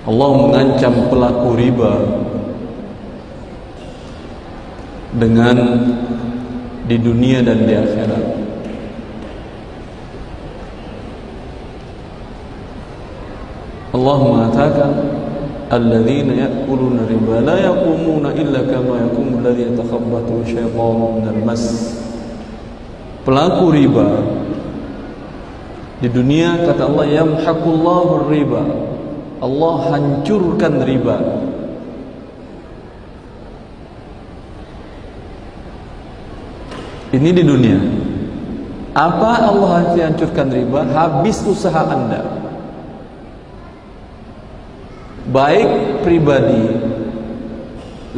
Allah mengancam pelaku riba dengan di dunia dan di akhirat. Allah mengatakan, alladzina ya'kuluna riba la yaqumuna illa kama yaqumu alladzi yatakhabbathu syaitanu minal mas. Pelaku riba di dunia, kata Allah, yamhaqullahu riba, Allah hancurkan riba. Ini di dunia. Apa Allah hancurkan riba? Habis usaha Anda, baik pribadi,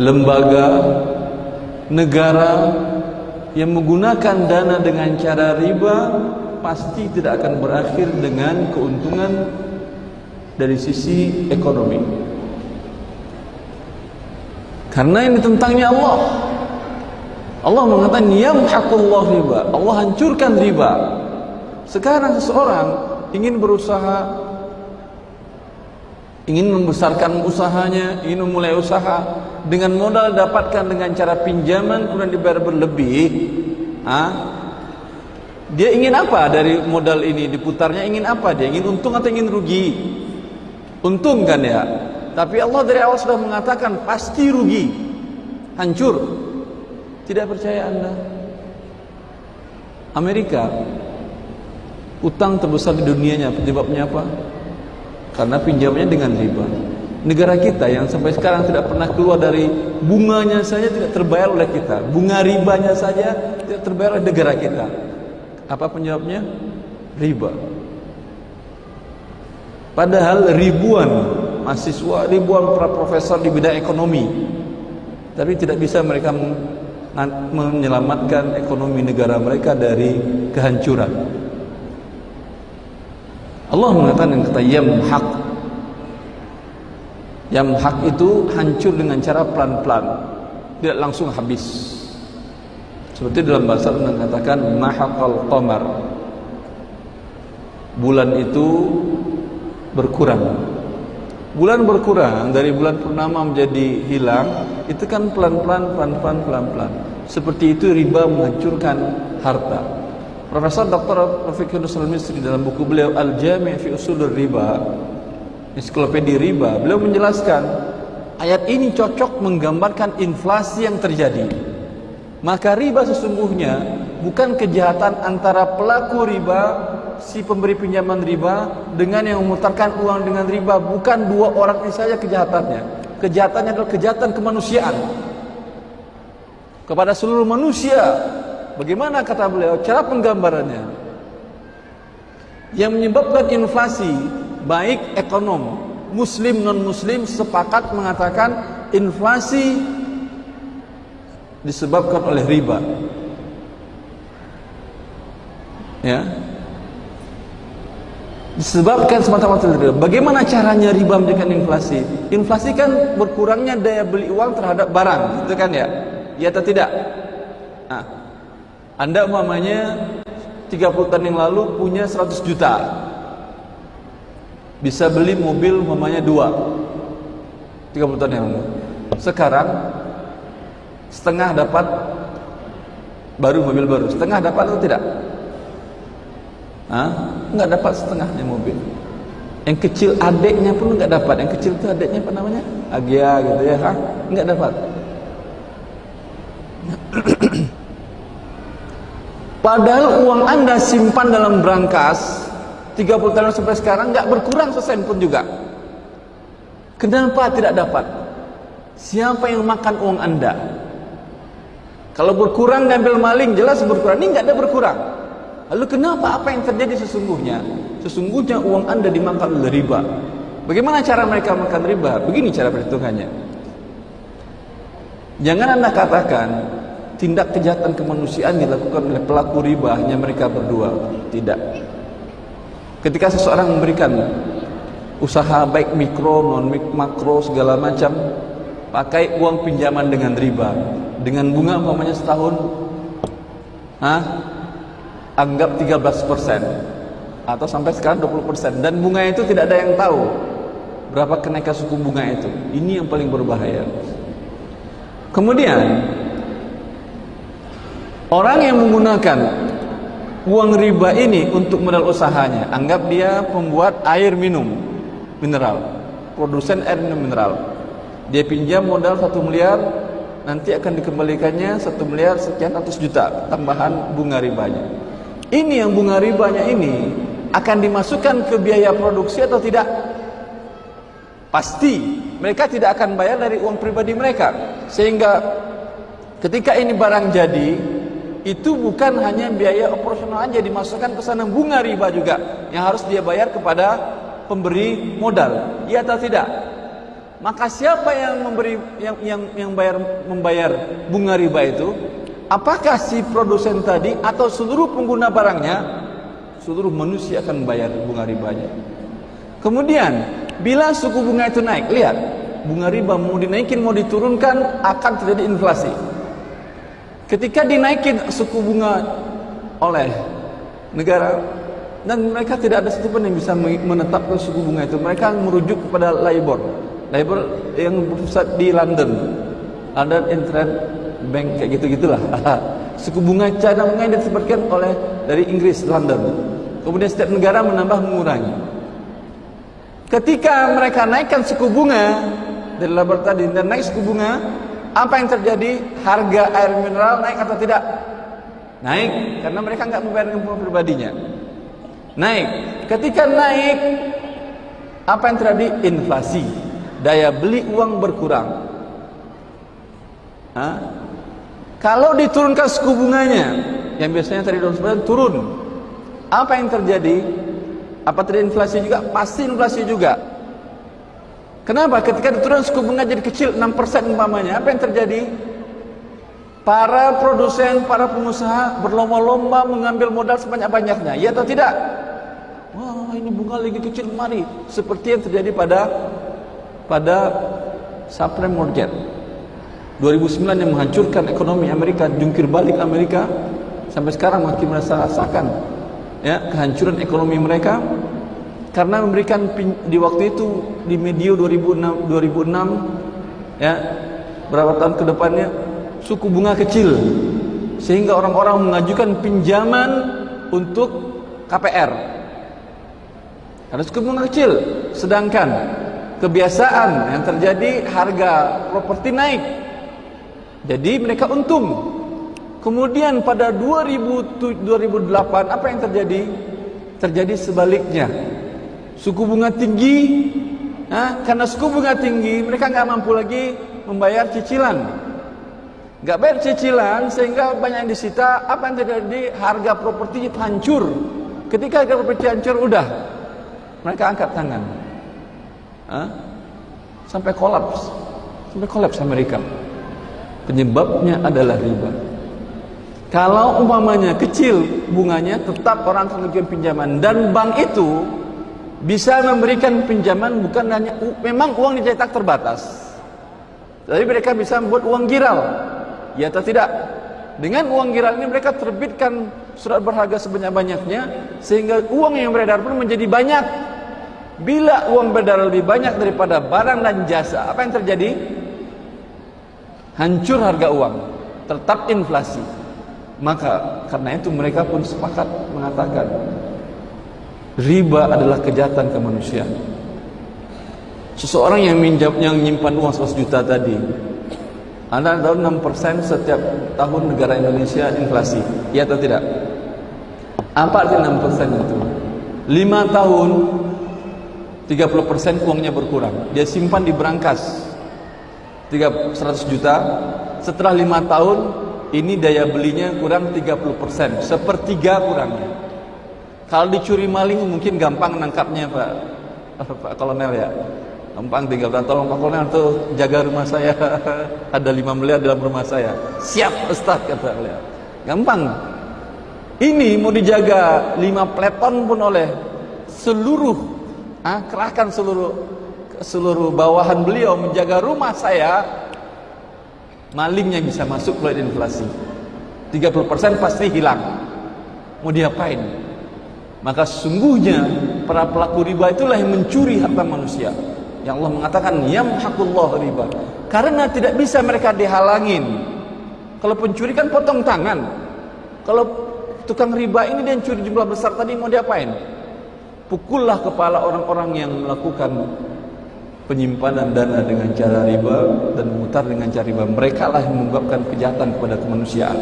lembaga, negara yang menggunakan dana dengan cara riba, pasti tidak akan berakhir dengan keuntungan dari sisi ekonomi. Karena ini tentangnya Allah. Allah mengatakan yamhaqullahu riba, Allah hancurkan riba. Sekarang seseorang ingin berusaha, ingin membesarkan usahanya, ingin memulai usaha dengan modal dapatkan dengan cara pinjaman kemudian dibayar berlebih. Dia ingin apa dari modal ini diputarnya? Ingin apa? Dia ingin untung atau ingin rugi? Untung kan ya. Tapi Allah dari awal sudah mengatakan pasti rugi, hancur. Tidak percaya Anda? Amerika, utang terbesar di dunianya, penyebabnya apa? Karena pinjamannya dengan riba. Negara kita yang sampai sekarang tidak pernah keluar dari bunganya saja tidak terbayar oleh kita. Bunga ribanya saja tidak terbayar oleh negara kita. Apa penyebabnya? Riba. Padahal ribuan mahasiswa, ribuan para profesor di bidang ekonomi, tapi tidak bisa mereka menyelamatkan ekonomi negara mereka dari kehancuran. Allah mengatakan yang kata yamhaq. Yamhaq itu hancur dengan cara pelan-pelan, tidak langsung habis. Seperti dalam bahasa Arab mengatakan mahaqal qamar. Bulan itu berkurang. Bulan berkurang dari bulan purnama menjadi hilang, itu kan pelan-pelan, pelan-pelan, pelan-pelan. Seperti itu riba menghancurkan harta. Profesor Dr. Rafiq Yunus Al-Misri dalam buku beliau Al-Jami' fi Ushul Riba, ensiklopedia riba, beliau menjelaskan ayat ini cocok menggambarkan inflasi yang terjadi. Maka riba sesungguhnya bukan kejahatan antara pelaku riba, si pemberi pinjaman riba, dengan yang memutarkan uang dengan riba. Bukan dua orang ini saja kejahatannya. Kejahatannya adalah kejahatan kemanusiaan kepada seluruh manusia. Bagaimana kata beliau cara penggambarannya? Yang menyebabkan inflasi, baik ekonom muslim non muslim sepakat mengatakan inflasi disebabkan oleh riba. Ya, disebabkan semata-mata dari riba. Bagaimana caranya riba menjadikan inflasi? Inflasi kan berkurangnya daya beli uang terhadap barang, gitu kan ya? Ya atau tidak? Nah, Anda umpamanya 30 tahun yang lalu punya 100 juta, bisa beli mobil umpamanya 2 30 tahun yang lalu. Sekarang setengah dapat, baru mobil baru, setengah dapat atau tidak? Enggak dapat setengahnya mobil. Yang kecil adiknya pun enggak dapat. Yang kecil itu adiknya apa namanya? Agia gitu ya, enggak dapat. Padahal uang Anda simpan dalam brankas 30 tahun sampai sekarang enggak berkurang sesen pun juga. Kenapa tidak dapat? Siapa yang makan uang Anda? Kalau berkurang diambil maling, jelas berkurang. Ini enggak ada berkurang. Lalu kenapa? Apa yang terjadi sesungguhnya? Sesungguhnya uang Anda dimakan oleh riba. Bagaimana cara mereka makan riba? Begini cara perhitungannya. Jangan Anda katakan tindak kejahatan kemanusiaan dilakukan oleh pelaku riba hanya mereka berdua. Tidak. Ketika seseorang memberikan usaha baik mikro, non makro, segala macam, pakai uang pinjaman dengan riba, dengan bunga umpamanya setahun, anggap 13% atau sampai sekarang 20%, dan bunga itu tidak ada yang tahu. berapa kenaikan suku bunga itu. Ini yang paling berbahaya. Kemudian orang yang menggunakan uang riba ini untuk modal usahanya, anggap dia pembuat air minum mineral, produsen air minum mineral. Dia pinjam modal 1 miliar, nanti akan dikembalikannya 1 miliar sekian ratus juta tambahan bunga ribanya. Ini yang bunga ribanya ini akan dimasukkan ke biaya produksi atau tidak? Pasti mereka tidak akan bayar dari uang pribadi mereka. Sehingga ketika ini barang jadi, itu bukan hanya biaya operasional aja, dimasukkan ke sana bunga riba juga yang harus dia bayar kepada pemberi modal. Iya atau tidak? Maka siapa yang memberi membayar bunga riba itu? Apakah si produsen tadi atau seluruh pengguna barangnya? Seluruh manusia akan membayar bunga ribanya. Kemudian bila suku bunga itu naik, lihat, bunga riba mau dinaikin mau diturunkan akan terjadi inflasi. Ketika dinaikin suku bunga oleh negara dan mereka tidak ada satupun yang bisa menetapkan suku bunga itu, mereka merujuk kepada LIBOR yang berpusat di London Interbank Bank, kayak gitu-gitulah. Suku bunga cadangan yang disebutkan oleh dari Inggris, London. Kemudian setiap negara menambah mengurangi. Ketika mereka naikkan suku bunga dari LIBOR tadi dan naik suku bunga, apa yang terjadi? Harga air mineral naik atau tidak? Naik, karena mereka nggak membayar uang pribadinya. Naik. Ketika naik, apa yang terjadi? Inflasi. Daya beli uang berkurang. Kalau diturunkan suku bunganya, yang biasanya tadi 2% turun, apa yang terjadi? Apa terjadi inflasi juga? Pasti inflasi juga. Kenapa? Ketika diturunkan suku bunga jadi kecil 6% umpamanya, apa yang terjadi? Para produsen, para pengusaha berlomba-lomba mengambil modal sebanyak-banyaknya, ya atau tidak? Wah, ini bunga lagi kecil, mari. Seperti yang terjadi pada subprime mortgage 2009 yang menghancurkan ekonomi Amerika, jungkir balik Amerika, sampai sekarang masih merasakan ya kehancuran ekonomi mereka karena memberikan di waktu itu di medio 2006 ya, berapa tahun ke depannya suku bunga kecil sehingga orang-orang mengajukan pinjaman untuk KPR karena suku bunga kecil. Sedangkan kebiasaan yang terjadi, harga properti naik, jadi mereka untung. Kemudian pada 2008 apa yang terjadi? Terjadi sebaliknya. Suku bunga tinggi, karena suku bunga tinggi mereka nggak mampu lagi membayar cicilan. Nggak bayar cicilan sehingga banyak yang disita. Apa yang terjadi? Harga properti hancur. Ketika harga properti hancur, udah mereka angkat tangan. Sampai kolaps Amerika. Penyebabnya adalah riba. Kalau umpamanya kecil bunganya, tetap orang terlibat pinjaman, dan bank itu bisa memberikan pinjaman bukan hanya memang uang dicetak terbatas. Jadi mereka bisa membuat uang giral, ya atau tidak? Dengan uang giral ini mereka terbitkan surat berharga sebanyak-banyaknya sehingga uang yang beredar pun menjadi banyak. Bila uang beredar lebih banyak daripada barang dan jasa, apa yang terjadi? Hancur harga uang, tetap inflasi. Maka karena itu mereka pun sepakat mengatakan riba adalah kejahatan kemanusiaan. Seseorang yang menyimpan uang 100 juta tadi, Anda tahu 6% setiap tahun negara Indonesia inflasi, ya atau tidak? Apa arti 6% itu? 5 tahun 30% uangnya berkurang. Dia simpan di brankas 100 juta. Setelah 5 tahun ini daya belinya kurang 30%, sepertiga kurangnya. Kalau dicuri maling mungkin gampang nangkapnya Pak Kolonel ya. Gampang, tinggal tolong Pak Kolonel tuh jaga rumah saya. Ada 5 miliar dalam rumah saya. Siap Ustaz, kata beliau. Gampang. Ini mau dijaga 5 peleton pun oleh seluruh kerahkan seluruh bawahan beliau menjaga rumah saya, malingnya bisa masuk melalui inflasi. 30% pasti hilang. Mau diapain? Maka sesungguhnya para pelaku riba itulah yang mencuri harta manusia. Yang Allah mengatakan yamhaqullahu riba. Karena tidak bisa mereka dihalangin. Kalau pencuri kan potong tangan. Kalau tukang riba ini dia curi jumlah besar tadi mau diapain? Pukullah kepala orang-orang yang melakukan penyimpanan dana dengan cara riba dan memutar dengan cara riba. Mereka lah yang menyebabkan kejahatan kepada kemanusiaan.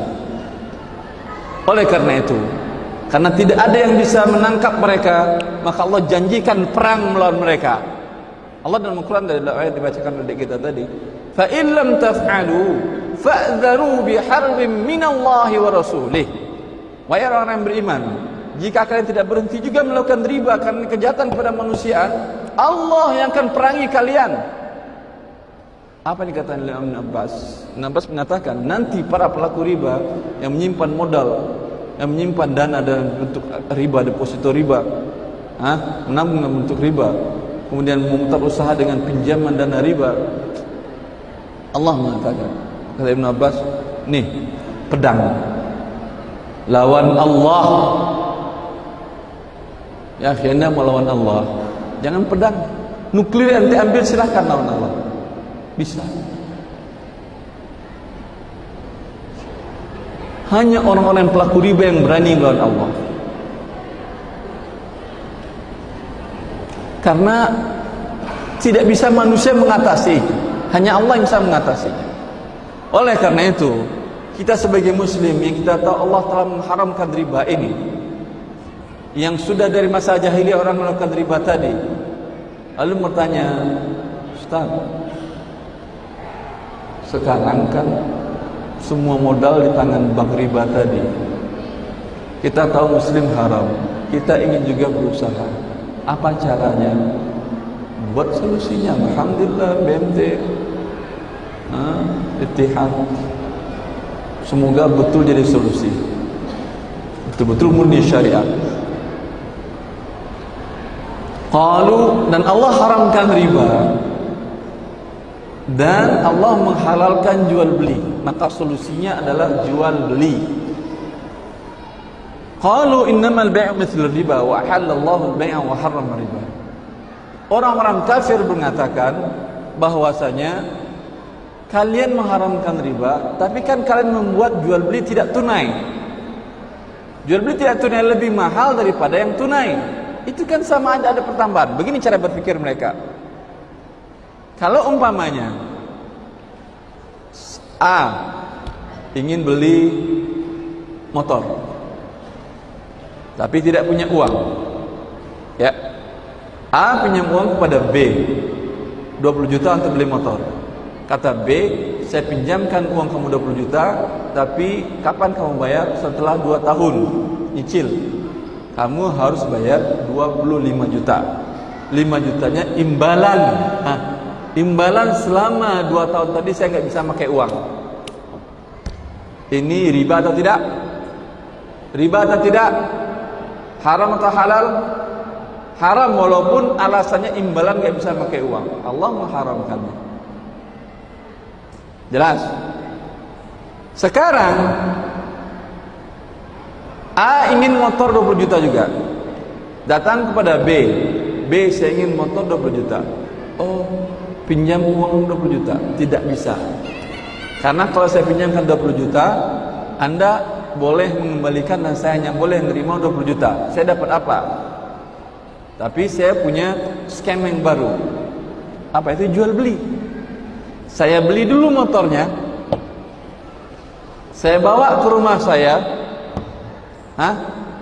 Oleh karena itu, karena tidak ada yang bisa menangkap mereka, maka Allah janjikan perang melawan mereka. Allah dalam Al-Quran dari ayat dibacakan oleh kita tadi, fa in lam taf'alu fa'dharu biharbin minallahi wa rasulih. Wahai orang-orang yang beriman, jika kalian tidak berhenti juga melakukan riba karena kejahatan kepada manusia, Allah yang akan perangi kalian. Apa yang dikatakan oleh Ibn Abbas? Ibn Abbas mengatakan nanti para pelaku riba yang menyimpan modal, yang menyimpan dana dalam bentuk riba, deposito riba, menabung dalam bentuk riba, kemudian memutar usaha dengan pinjaman dana riba. Allah mengatakan, kata Ibn Abbas, nih pedang lawan Allah. Ya, Anda mau lawan Allah, jangan pedang. Nuklir ente ambil, silahkan lawan Allah. Bisa. Hanya orang-orang pelaku riba yang berani melawan Allah. Karena tidak bisa manusia mengatasi, hanya Allah yang bisa mengatasinya. Oleh karena itu, kita sebagai muslim yang kita tahu Allah telah mengharamkan riba ini, yang sudah dari masa jahiliyah orang melakukan riba tadi, lalu bertanya, Ustaz, sekarang kan semua modal di tangan bank riba tadi. Kita tahu muslim haram, kita ingin juga berusaha. Apa caranya? Buat solusinya. Alhamdulillah BMT, Ittihad, semoga betul jadi solusi, betul-betul murni syariat. Qalu, dan Allah haramkan riba dan Allah menghalalkan jual beli, maka solusinya adalah jual beli. Qalu innamal bai'u mithlu riba wa ahallallahu al-bai'a wa harrama riba. Orang-orang kafir mengatakan bahwasanya kalian mengharamkan riba, tapi kan kalian membuat jual beli tidak tunai. Jual beli tidak tunai lebih mahal daripada yang tunai. Itu kan sama aja ada pertambahan. Begini cara berpikir mereka. Kalau umpamanya A ingin beli motor, tapi tidak punya uang, ya, A pinjam uang kepada B 20 juta untuk beli motor. Kata B, saya pinjamkan uang kamu 20 juta, tapi kapan kamu bayar? Setelah 2 tahun nyicil, kamu harus bayar 25 juta. 5 jutanya imbalan. Imbalan selama 2 tahun tadi saya nggak bisa pakai uang. Ini riba atau tidak? Riba atau tidak? Haram atau halal? Haram, walaupun alasannya imbalan nggak bisa pakai uang. Allah mengharamkannya. Jelas? Sekarang A ingin motor 20 juta juga. Datang kepada B. B, saya ingin motor 20 juta. Oh, pinjam uang 20 juta. Tidak bisa. Karena kalau saya pinjamkan 20 juta, Anda boleh mengembalikan dan saya hanya boleh menerima 20 juta. Saya dapat apa? Tapi saya punya scam yang baru. Apa itu? Jual beli. Saya beli dulu motornya, saya bawa ke rumah saya.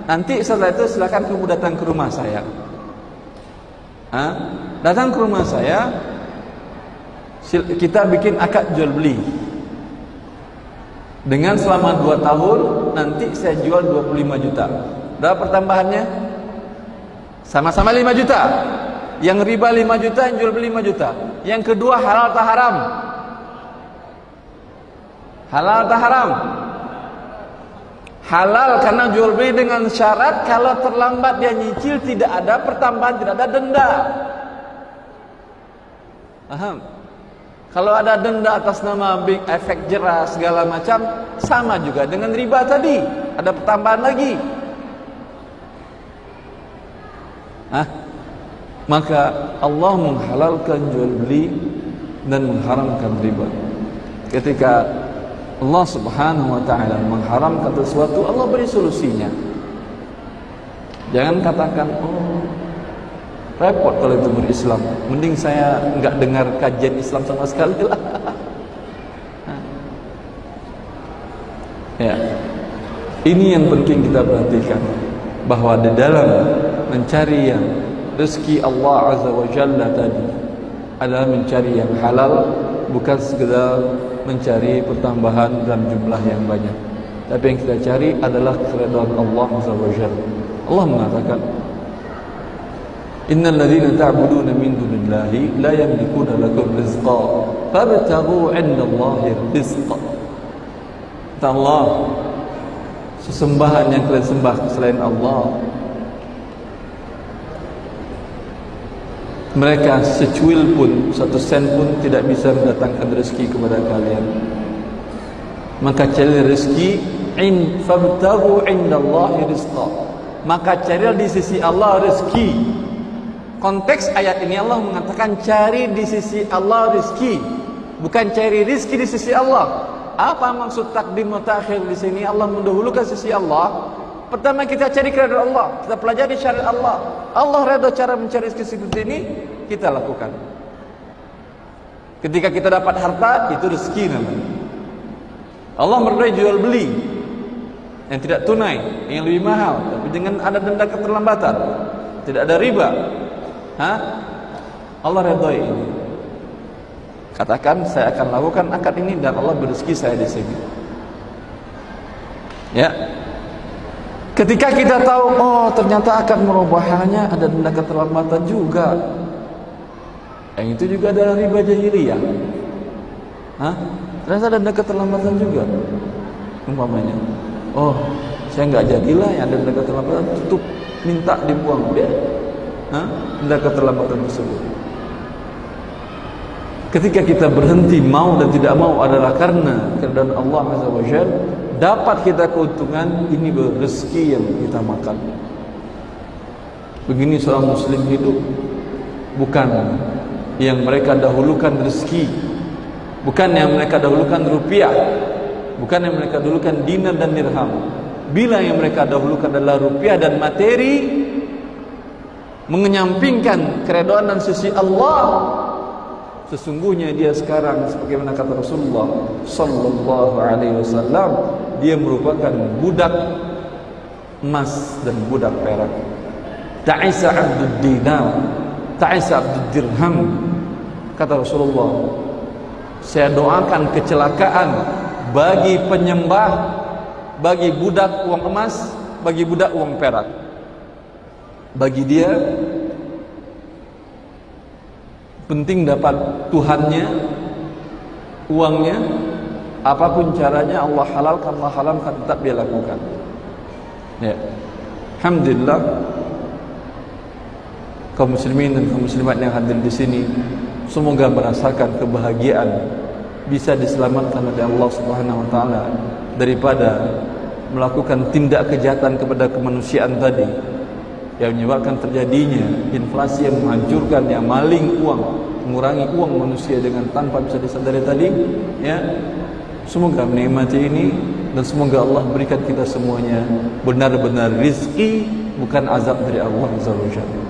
Nanti setelah itu silakan kamu datang ke rumah saya. Datang ke rumah saya, kita bikin akad jual beli. Dengan selama 2 tahun, nanti saya jual 25 juta. Berapa pertambahannya? Sama-sama 5 juta. Yang riba 5 juta, yang jual beli 5 juta. Yang kedua, halal atau haram? Halal atau haram? Halal, karena jual beli dengan syarat kalau terlambat dia nyicil tidak ada pertambahan, tidak ada denda. Paham? Kalau ada denda atas nama efek jerah segala macam, sama juga dengan riba tadi, ada pertambahan lagi. Maka Allah menghalalkan jual beli dan mengharamkan riba. Ketika Allah Subhanahu wa taala mengharamkan sesuatu, Allah beri solusinya. Jangan katakan, oh repot kalau itu berislam, mending saya enggak dengar kajian Islam sama sekali lah. Ya. Ini yang penting kita perhatikan, bahwa di dalam mencari yang rezeki Allah Azza wa Jalla tadi adalah mencari yang halal, bukan sekedar mencari pertambahan dalam jumlah yang banyak. Tapi yang kita cari adalah keridhaan Allah Azza wa Jalla. Allah mengatakan, innal ladzina ta'buduna min dunillahi la yamlikuna lakum rizqa fabtaghu 'inda Allahi rizqa. Kata Allah, sesembahan yang kalian sembah selain Allah, mereka secuil pun, satu sen pun tidak bisa mendatangkan rezeki kepada kalian. Maka cari rezeki fabtaghu 'inda Allahi rizqa. Maka carilah di sisi Allah rezeki. Konteks ayat ini Allah mengatakan cari di sisi Allah rezeki, bukan cari rezeki di sisi Allah. Apa maksud takdim wa ta'khir di sini? Allah mendahulukan sisi Allah. Pertama kita cari keridhaan Allah, kita pelajari syariat Allah. Allah redha cara mencari rezeki seperti ini, kita lakukan. Ketika kita dapat harta, itu rezeki namanya. Allah meridai jual beli yang tidak tunai, yang lebih mahal, tapi dengan ada denda keterlambatan, tidak ada riba. Allah redai ini. Katakan, saya akan lakukan akad ini dan Allah berezeki saya di sini. Ya. Ketika kita tahu, oh ternyata akad merubahnya ada denda keterlambatan juga. Yang itu juga adalah riba jahiliyah. Ternyata ada denda keterlambatan juga. Umpamanya, oh saya nggak jadilah, yang ada denda keterlambatan tutup, minta dibuang dia. Denda keterlambatan tersebut. Ketika kita berhenti mau dan tidak mau adalah karena keridhaan Allah Azza wa Jalla, dapat kita keuntungan, ini rezeki yang kita makan. Begini seorang muslim hidup, bukan yang mereka dahulukan rezeki, bukan yang mereka dahulukan rupiah, bukan yang mereka dahulukan dinar dan dirham. Bila yang mereka dahulukan adalah rupiah dan materi, mengenyampingkan keridhaan dan sisi Allah, sesungguhnya dia sekarang sebagaimana kata Rasulullah sallallahu alaihi wasallam, dia merupakan budak emas dan budak perak. Ta'isa 'abdud dinar, ta'isa 'abdud dirham. Kata Rasulullah, saya doakan kecelakaan bagi penyembah, bagi budak uang emas, bagi budak uang perak. Bagi dia penting dapat Tuhannya, uangnya, apapun caranya Allah halalkan, Allah haramkan, tetap dia lakukan. Ya. Alhamdulillah, kaum muslimin dan kaum muslimat yang hadir di sini semoga merasakan kebahagiaan bisa diselamatkan oleh Allah Subhanahu wa taala daripada melakukan tindak kejahatan kepada kemanusiaan tadi yang menyebabkan terjadinya inflasi yang menghancurkan, yang maling uang, mengurangi uang manusia dengan tanpa bisa disadari tadi. Ya, semoga menikmati ini dan semoga Allah berikan kita semuanya benar-benar rizki, bukan azab dari Allah Azza wa Jalla.